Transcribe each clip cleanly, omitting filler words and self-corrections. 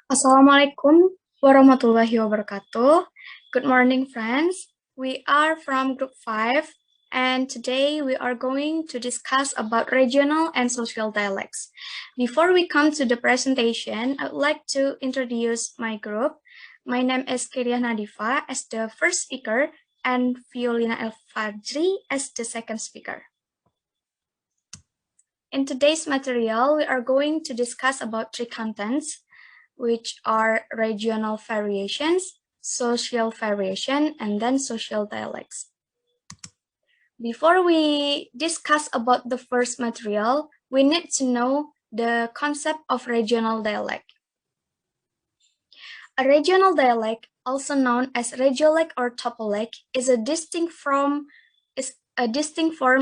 Assalamualaikum warahmatullahi wabarakatuh. Good morning, friends. We are from Group 5, and today we are going to discuss about regional and social dialects. Before we come to the presentation, I would like to introduce my group. My name is Khairiyah Nadhifa as the first speaker and FIOLINA ELFAJRI as the second speaker. In today's material, we are going to discuss about three contents, which are regional variations, social variation, and then social dialects. Before we discuss about the first material, we need to know the concept of regional dialect. A regional dialect, also known as regiolect or topolect, is a distinct form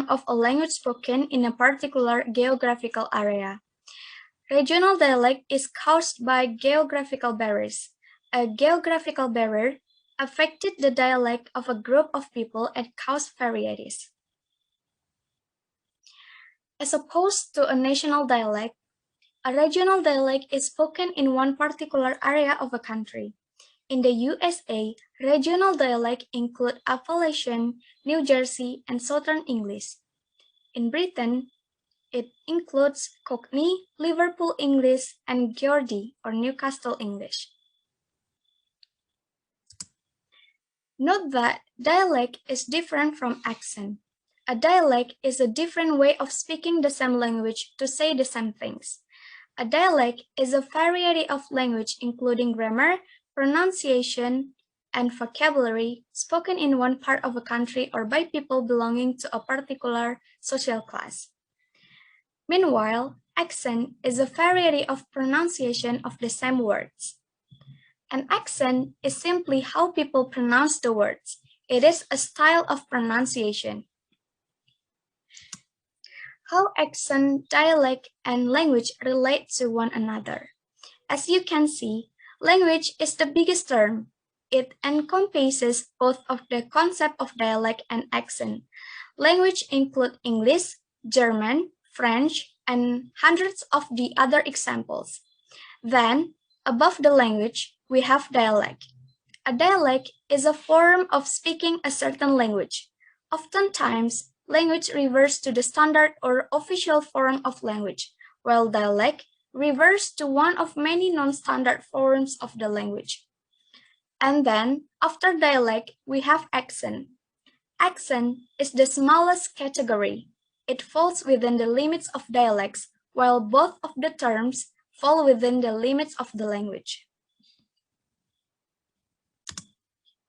of a language spoken in a particular geographical area. Regional dialect is caused by geographical barriers. A geographical barrier affected the dialect of a group of people and caused varieties. As opposed to a national dialect, a regional dialect is spoken in one particular area of a country. In the USA, regional dialects include Appalachian, New Jersey, and Southern English. In Britain, it includes Cockney, Liverpool English, and Geordie or Newcastle English. Note that dialect is different from accent. A dialect is a different way of speaking the same language to say the same things. A dialect is a variety of language including grammar, pronunciation, and vocabulary spoken in one part of a country or by people belonging to a particular social class. Meanwhile, accent is a variety of pronunciation of the same words. An accent is simply how people pronounce the words. It is a style of pronunciation. How accent, dialect, and language relate to one another. As you can see, language is the biggest term. It encompasses both of the concept of dialect and accent. Language include English, German, French, and hundreds of the other examples. Then, above the language, we have dialect. A dialect is a form of speaking a certain language. Oftentimes, language refers to the standard or official form of language, while dialect refers to one of many non-standard forms of the language. And then, after dialect, we have accent. Accent is the smallest category. It falls within the limits of dialects, while both of the terms fall within the limits of the language.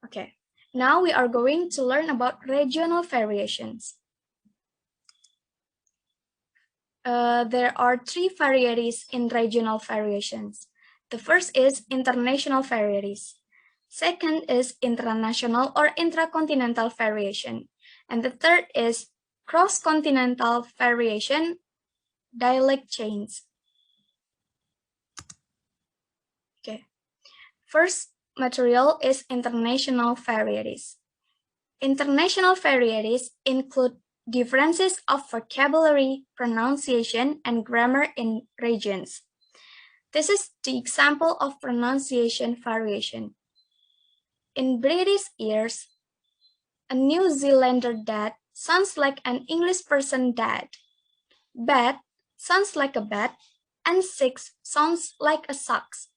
Okay, now we are going to learn about regional variations. There are three varieties in regional variations. The first is international varieties. Second is international or intracontinental variation. And the third is cross-continental variation, dialect chains. Okay. First material is international varieties. International varieties include differences of vocabulary, pronunciation, and grammar in regions. This is the example of pronunciation variation. In British ears, a New Zealander dad sounds like an English person dad. Bat sounds like a bat, and six sounds like a socks.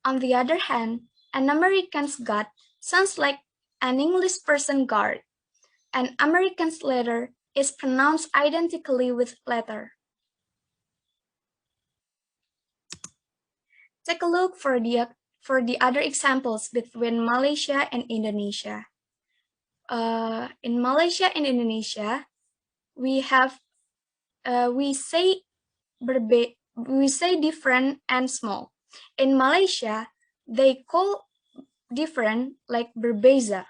On the other hand, an American's gut sounds like an English person guard. An American's letter is pronounced identically with letter. Take a look for the other examples between Malaysia and Indonesia. In Malaysia and Indonesia, we say different and small. In Malaysia, they call different like berbeza,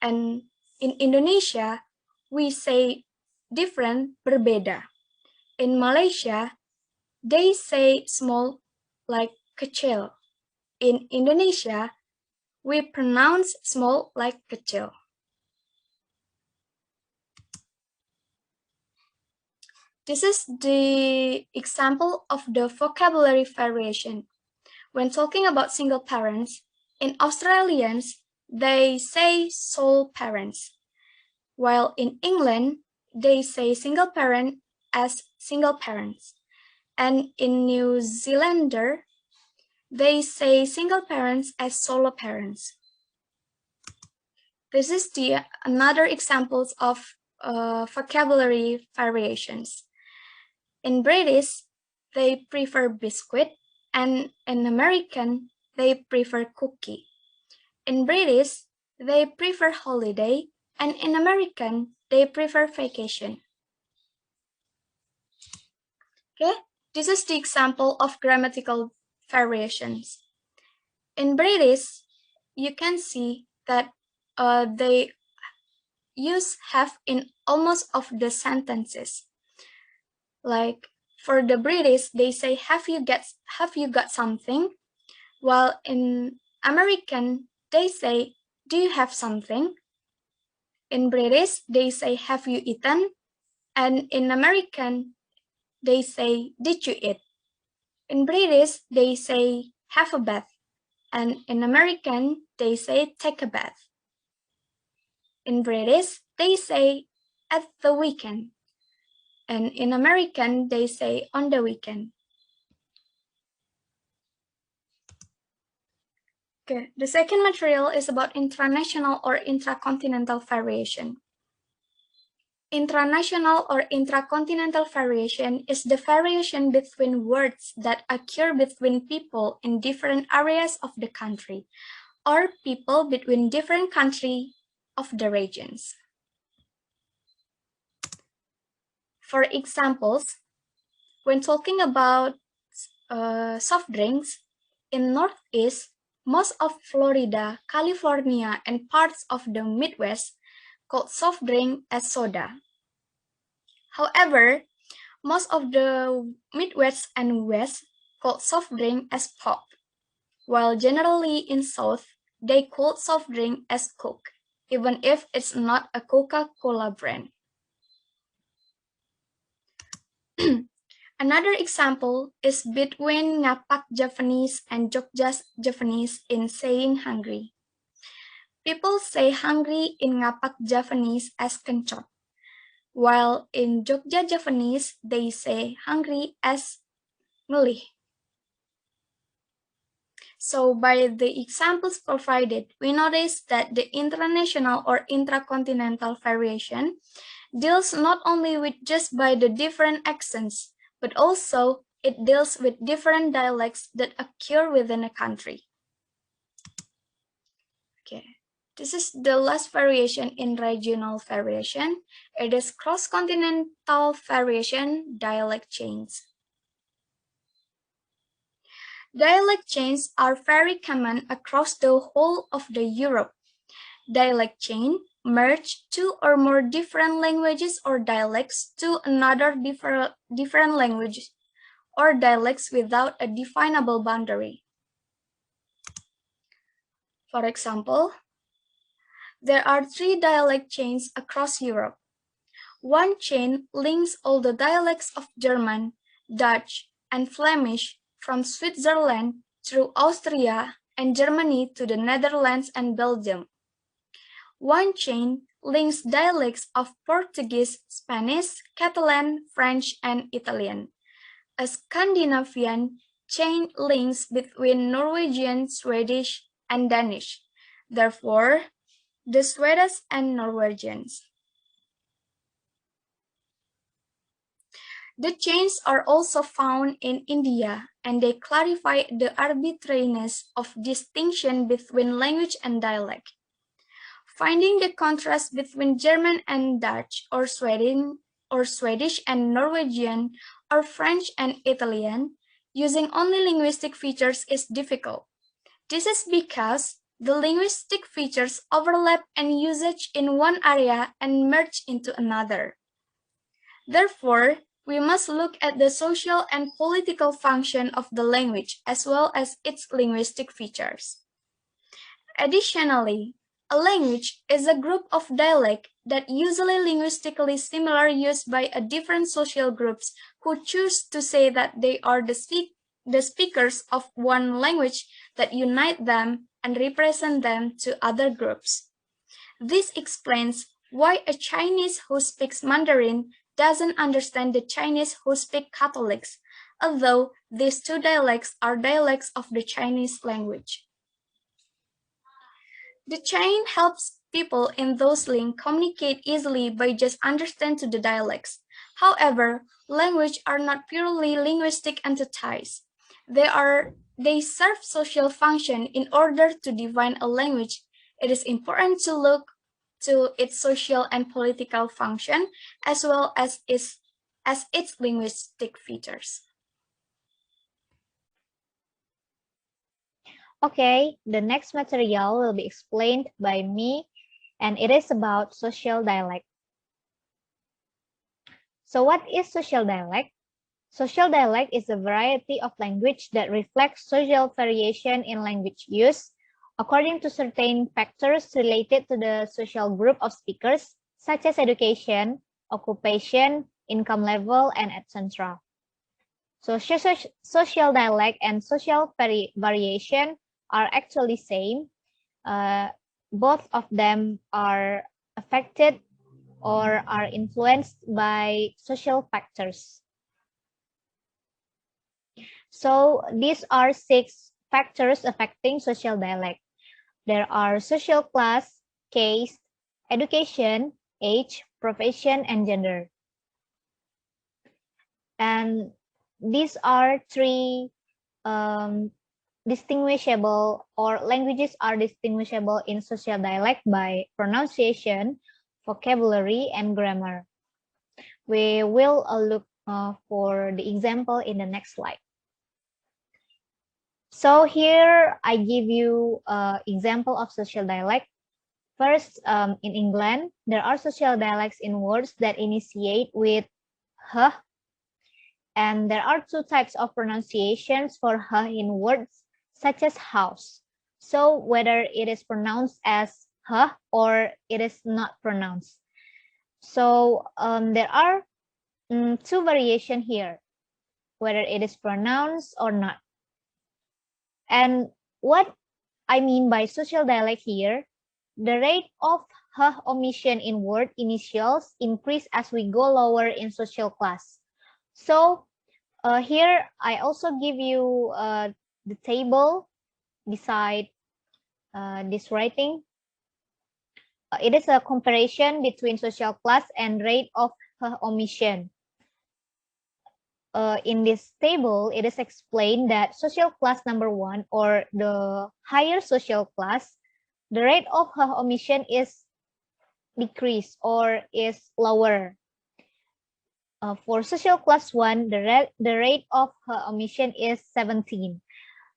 and in Indonesia, we say different berbeda. In Malaysia, they say small like kecil. In Indonesia, we pronounce small like kecil. This is the example of the vocabulary variation. When talking about single parents, in Australians, they say sole parents, while in England, they say single parent as single parents. And in New Zealander, they say single parents as solo parents. This is another examples of vocabulary variations. In British, they prefer biscuit, and in American, they prefer cookie. In British, they prefer holiday, and in American, they prefer vacation. Okay, this is the example of grammatical variations. In British, you can see that they use have in almost of the sentences. Like for the British, they say have you got something? While in American, they say do you have something? In British, they say have you eaten? And in American, they say did you eat? In British, they say have a bath. And in American, they say take a bath. In British, they say at the weekend. And in American, they say on the weekend. Okay, the second material is about intranational or intracontinental variation. Intranational or intracontinental variation is the variation between words that occur between people in different areas of the country, or people between different countries of the regions. For examples, when talking about soft drinks, in Northeast, most of Florida, California, and parts of the Midwest call soft drink as soda. However, most of the Midwest and West call soft drink as pop, while generally in South, they call soft drink as Coke, even if it's not a Coca-Cola brand. Another example is between Ngapak Javanese and Jogja Javanese in saying hungry. People say hungry in Ngapak Javanese as kencot, while in Jogja Javanese, they say hungry as ngelih. So by the examples provided, we notice that the intranational or intracontinental variation deals not only with just by the different accents, but also it deals with different dialects that occur within a country. Okay, this is the last variation in regional variation. It is cross-continental variation, dialect change. Dialect changes are very common across the whole of the Europe. Dialect change merge two or more different languages or dialects to another different language or dialects without a definable boundary. For example, there are 3 dialect chains across Europe. One chain links all the dialects of German, Dutch, and Flemish from Switzerland through Austria and Germany to the Netherlands and Belgium. One chain links dialects of Portuguese, Spanish, Catalan, French, and Italian. A Scandinavian chain links between Norwegian, Swedish, and Danish. Therefore, the Swedes and Norwegians. The chains are also found in India, and they clarify the arbitrariness of distinction between language and dialect. Finding the contrast between German and Dutch, or Swedish and Norwegian, or French and Italian, using only linguistic features is difficult. This is because the linguistic features overlap and usage in one area and merge into another. Therefore, we must look at the social and political function of the language as well as its linguistic features. Additionally, a language is a group of dialect that usually linguistically similar used by a different social groups who choose to say that they are the the speakers of one language that unite them and represent them to other groups. This explains why a Chinese who speaks Mandarin doesn't understand the Chinese who speak Catholics, although these two dialects are dialects of the Chinese language. The chain helps people in those links communicate easily by just understanding to the dialects. However, language are not purely linguistic entities. They serve social function. In order to define a language, it is important to look to its social and political function as well as its linguistic features. Okay, the next material will be explained by me, and it is about social dialect. So what is social dialect? Social dialect is a variety of language that reflects social variation in language use according to certain factors related to the social group of speakers, such as education, occupation, income level, and etc. So social dialect and social variation are actually same. Both of them are affected or are influenced by social factors. So these are 6 factors affecting social dialect. There are social class, caste, education, age, profession, and gender. And these are 3 distinguishable, or languages are distinguishable in social dialect by pronunciation, vocabulary, and grammar. We will look for the example in the next slide. So here I give you an example of social dialect. First, in England, there are social dialects in words that initiate with h, and there are 2 types of pronunciations for h in words such as house. So whether it is pronounced as h or it is not pronounced. So there are 2 variations here, whether it is pronounced or not. And what I mean by social dialect here, the rate of h omission in word initials increase as we go lower in social class. So here I also give you the table beside this writing. It is a comparison between social class and rate of h omission. In this table, it is explained that social class number 1, or the higher social class, the rate of h omission is decreased or is lower. For social class 1, the rate of h omission is 17.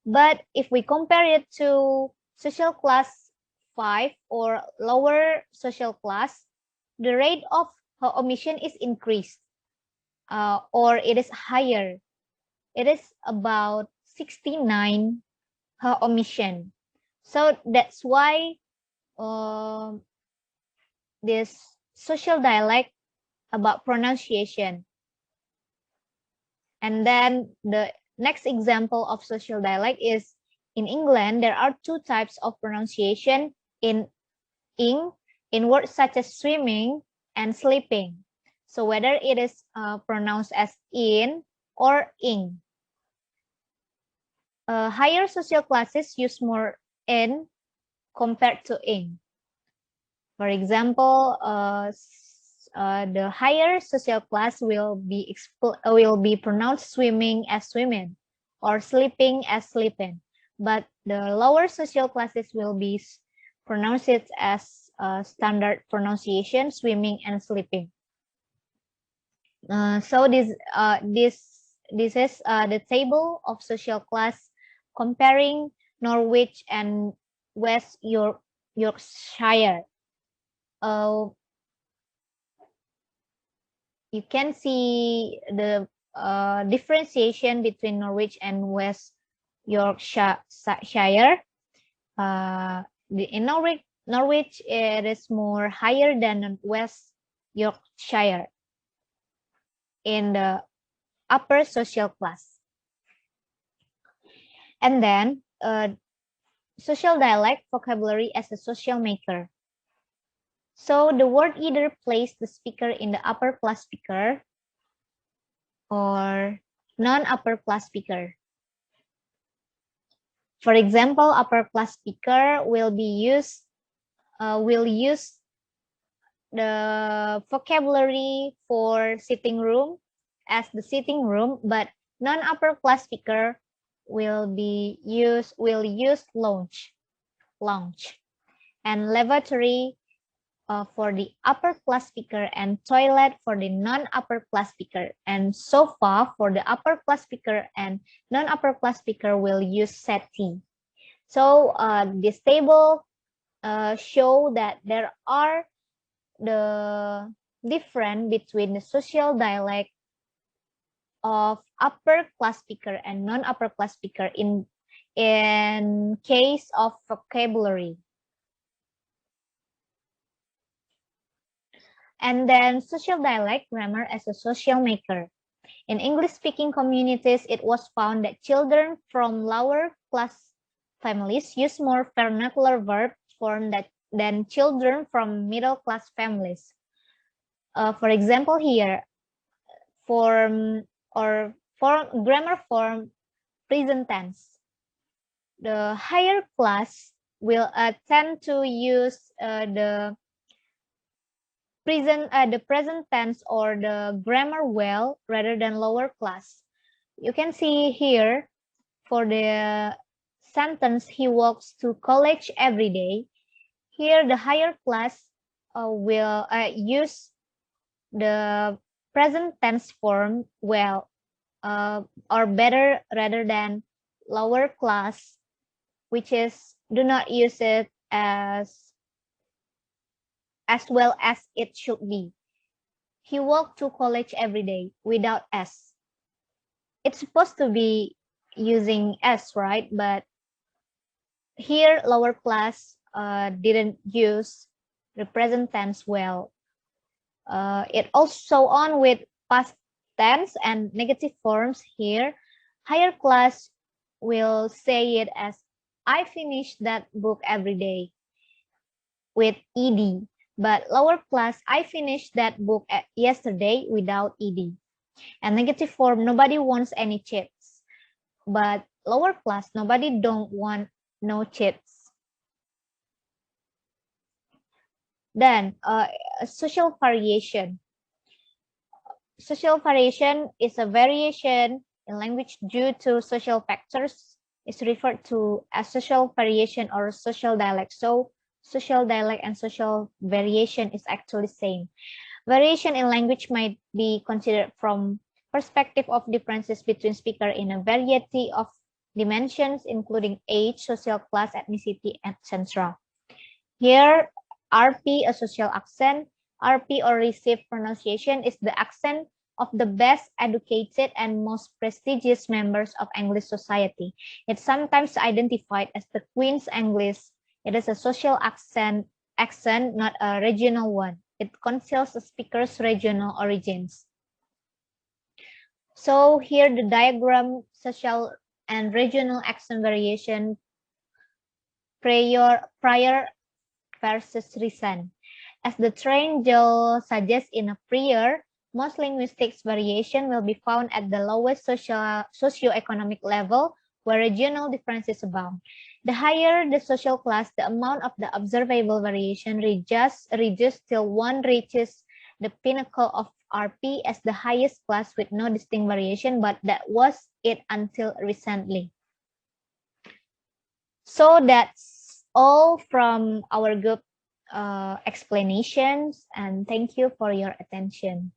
But if we compare it to social class 5 or lower social class, the rate of h omission is increased. Or it is higher. It is about 69 h omission. So that's why this social dialect about pronunciation. And then the next example of social dialect is in England, there are 2 types of pronunciation in words such as swimming and sleeping. So whether it is pronounced as in or ing. Higher social classes use more in compared to ing. For example, the higher social class will be pronounced swimming as swimming or sleeping as sleeping, but the lower social classes will be pronounced as standard pronunciation, swimming and sleeping. So this is the table of social class comparing Norwich and West Yorkshire. You can see the differentiation between Norwich and West Yorkshire. In Norwich, it is more higher than West Yorkshire in the upper social class. And then social dialect vocabulary as a social maker. So the word either place the speaker in the upper class speaker or non-upper class speaker. For example, upper class speaker will use the vocabulary for sitting room as the sitting room, but non-upper class speaker will use lounge, and lavatory for the upper class speaker, and toilet for the non-upper class speaker, and sofa for the upper class speaker, and non-upper class speaker will use settee. So this table show that there are the difference between the social dialect of upper class speaker and non-upper class speaker in case of vocabulary. And then social dialect grammar as a social maker. In English-speaking communities, it was found that children from lower class families use more vernacular verb form than children from middle-class families. For example, here, grammar form present tense. The higher class will tend to use the present tense or the grammar well rather than lower class. You can see here for the sentence, he walks to college every day. Here the higher class will use the present tense form well or better rather than lower class, which is do not use it as well as it should be. He walked to college every day without S. It's supposed to be using S, right? But here lower class didn't use the present tense well. It also on with past tense and negative forms here. Higher class will say it as I finished that book every day with ed, but lower class I finished that book yesterday without ed. And negative form, nobody wants any chips, but lower class nobody don't want no chips. Then social variation. Social variation is a variation in language due to social factors. It's referred to as social variation or social dialect. So social dialect and social variation is actually same. Variation in language might be considered from perspective of differences between speaker in a variety of dimensions, including age, social class, ethnicity, etc. Here, RP, a social accent. RP or received pronunciation is the accent of the best educated and most prestigious members of English society. It's sometimes identified as the Queen's English. It is a social accent, not a regional one. It conceals the speaker's regional origins. So here the diagram, social and regional accent variation, prior versus recent. As the triangle suggests in a prior, most linguistics variation will be found at the lowest socioeconomic level where regional differences abound. The higher the social class, the amount of the observable variation reduces till one reaches the pinnacle of RP as the highest class with no distinct variation, but that was it until recently. So that's all from our group explanations, and thank you for your attention.